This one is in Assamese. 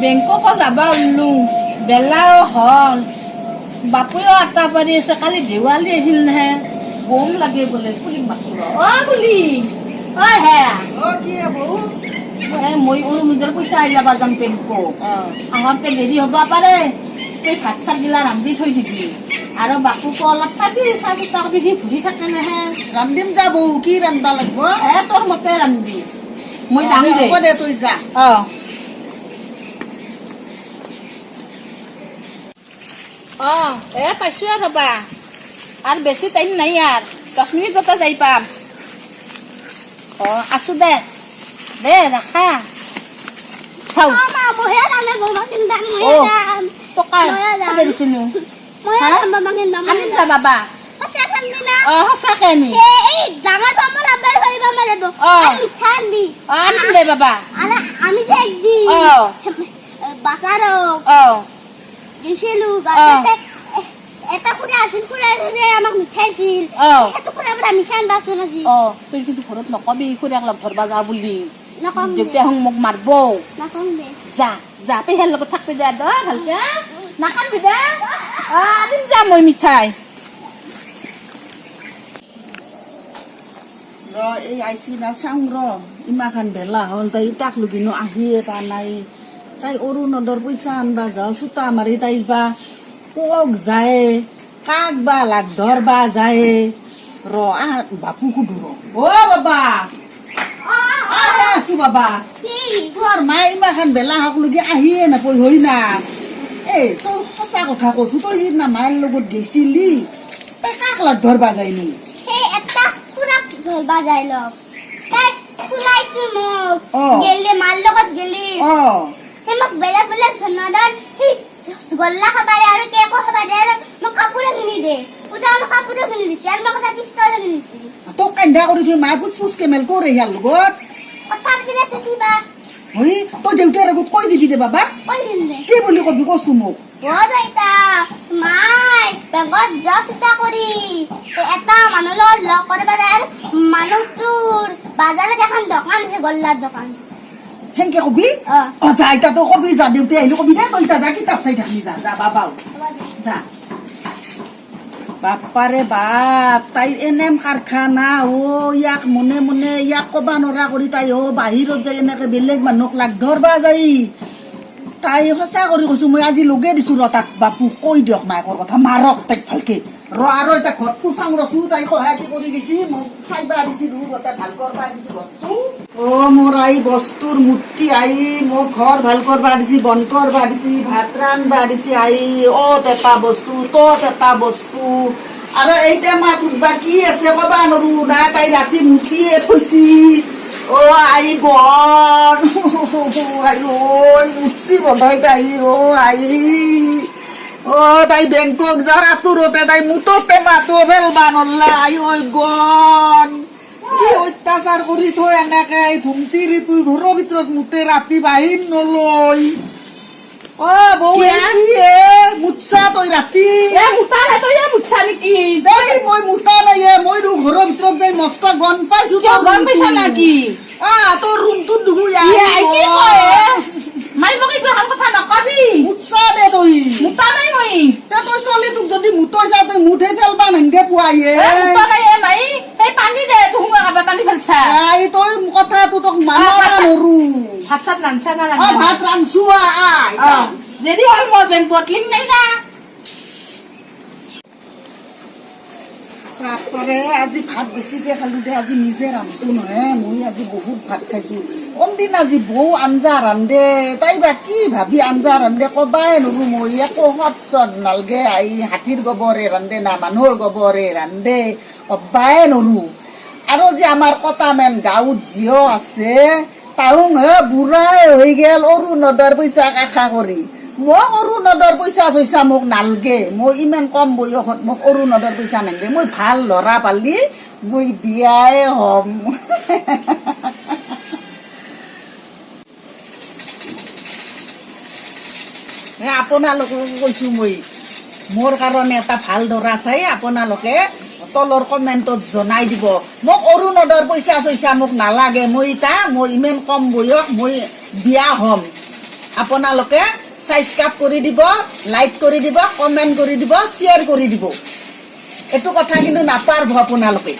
বেংককো যাব ওলো বেলাও হল বাপুয়েও আটা পাৰি আছে কালি দেৱালী আহিল নহয় গম লাগে বোলে কুলিক মাতো কুলি হে মই নিজৰ পইচা আহি যাবা যাম বেংকক আহোঁতে দেৰি হ'ব পাৰে তই ভাত চাত গিলা ৰান্ধি থৈ দিবি আৰু বাপুকো অলপ চাবি চাবি তাৰ বিধি ঘূৰি থাকে নহয় ৰান্ধিম যাব কি ৰান্ধবা লাগিব তোৰ মতে ৰান্ধবি মই যাম দে তই যা পাইছো আৰু ৰবা আৰু বেছি টাইম নাই আৰু 10 মিনিটতে যাই পাম আছো দে ৰাখা চাও টকা দিছিলো আনিম যা বাবা সঁচাকে নি আনিম দে বাবা গেছিলো এটা খুড়া আছিল খুড়াই আমাক মিঠাই দিছিল সেইটো খুড়া পৰা মিঠাই আনবাচোন আজি তই কিন্তু ঘৰত নকবি খুড়াক লগ ধৰবা যা বুলি নকম দেউতাই মোক মাৰব নকম দে যা পেহাৰ লগত থাকবি দে ভালকে নাকানবি দে আনিম যা মই মিঠাই এই আইছি না চাওঁ ইমাখান বেলা হ'ল তাই তাক লগিনো আহিয়ে পা নাই তাই অৰুণোদয়ৰ পইচা আনবা যাওঁ চোতা মাৰি তাই বা কক যায় কাক বা লাগ ধৰবা যায় বাপু সুধো বাবা আছো বাবা তোৰ মায়ে ইমাখান বেলা হক লগি আহিয়ে নাপই হৈ না তই সঁচা কথা কৈছো তই সিদিনা মায়ের লগত গেছিলি তাই কাক লাগ ধৰবা যায়নি এটা খুড়াক ধৰবা যায় লগ তাই খুলাইছো মোক গেলে মাৰ লগত গেলি মোক বেলেগ বেলেগ ধৰণৰ গল্লা খাবাৰে আৰু কেকো খাবাৰে আৰু মোক কাপোৰে কিনি দে পূজা মোক কাপোৰে কিনি দিছে আৰু মোক এটা পিস্তল কিনি দিছে তোক কান্দা কৰি থৈ মায়ে ফুচ কেমেল কৰে ইয়াৰ লগত কথা কিনে থাকিবা তই দেউতাৰ আগত কৈ দিবি দে বাবা কৈ দিম দে কি বুলি কবি কচু মোক দেউতা মাই বেংকত জব চিন্তা কৰি এটা মানুহ লগত লগ কৰিব যায় আৰু মানুহটোৰ বাজাৰত এখন দোকান আছে গল্লাৰ দোকান সেনকে কবি যা এতিয়া তই কবি যা দেউতাই আহিলে কবি দে তই যা কিতাপ চাই থাকি যা বাবা যা বাপাৰে বাপ তাইৰ এনেম কাৰখানা ইয়াক মনে মনে ইয়াক কবা নৰা কৰি তাই বাহিৰত যাই এনেকে বেলেগ মানুহক লাগ ধৰবা যাই তাই সঁচা কৰি কৈছো মই আজি লগে দিছো তাক বাপু কৈ দিয়ক মায়েকৰ কথা মাৰক তাইক ভালকে আৰু এতিয়া ঘৰত কুচাং ৰচো তাই সহায় কৰি গেছি মোক চাইবা দিছিলো তাই ভাল কৰবা দিছি মোৰ আই বস্তুৰ মূৰ্তি আই মোক ঘৰ ভাল কৰবা দিছি বন্ধ কৰবা দিছি ভাত ৰান্ধবা দিছি আই এটা বস্তু এটা বস্তু আৰু এইটা মাটোত বা কি আছে কবা নৰো না তাই ৰাতি মুঠিয়ে থৈছি আই গন আই উঠছি বধাই তাই আই তাই বেংকক যাৰ আতুৰতে তাই মুঠতে মাতো ফেলবা নল্লা আই গন কি অত্যাচাৰ কৰি থৈ এনেকে ধুমতিৰি তুই ঘৰৰ ভিতৰত মুতে ৰাতি বাহিৰ নলৈ বৌ মুচ্ছা তই ৰাতি মুচ্ছা নেকি মই মুতা নাই মই ঘৰৰ ভিতৰত যাই মস্ত গন পাইছো গম পাইছা নেকি তোৰ ৰুমটোত দুগু মাই মোক এইটো কথা নকবি মুচ্ছা দে তই মুতা নাই মই তই ছোৱালী তোক যদি মুতৈছা তই মুঠে পেলবা নেনকে পুৱাইয়ে মাই এই পানী দে তুহুঙা খাবা পানী ফেলছা তই কথাটো তোক মানবা নৰো ভাত চাত ৰান্ধছা না ভাত ৰান্ধছো যদি হ'ল মোৰ বেংকত লিংক নাই না আজি ভাত বেছিকে খালো দে আজি নিজে ৰান্ধছো নহয় মই আজি বহুত ভাত খাইছো কোনদিন আজি বৌ আঞ্জা ৰান্ধে তাই বা কি ভাবি আঞ্জা ৰান্ধে কবাই নৰো মই একো সৎ নালগে হাতীৰ গোবৰে ৰান্ধে না মানুহৰ গোবৰে ৰান্ধে কবাই নৰো আৰু যে আমাৰ কটা মেন গাঁৱত জিঅ আছে তাহুং বুঢ়াই হৈ গেল অৰুণোদয়ৰ পইচা আশা কৰি মই অৰুণোদয়ৰ পইচা চইচা মোক নালগে মই ইমান কম বয়সত মোক অৰুণোদয়ৰ পইচা নালগে মই ভাল ল'ৰা পালি মই বিয়াই হম আপোনালোকক কৈছো মই মোৰ কাৰণে এটা ভাল দৰা চাই আপোনালোকে তলৰ কমেণ্টত জনাই দিব মোক অৰুণোদয়ৰ পইচা চইচা মোক নালাগে মই ইমান কম বয়স মই বিয়া হম আপোনালোকে সাবস্ক্ৰাইব কৰি দিব, লাইক কৰি দিব, কমেণ্ট কৰি দিব, শ্বেয়াৰ কৰি দিব। এইটো কথা কিন্তু নাপাৰব আপোনালোকে।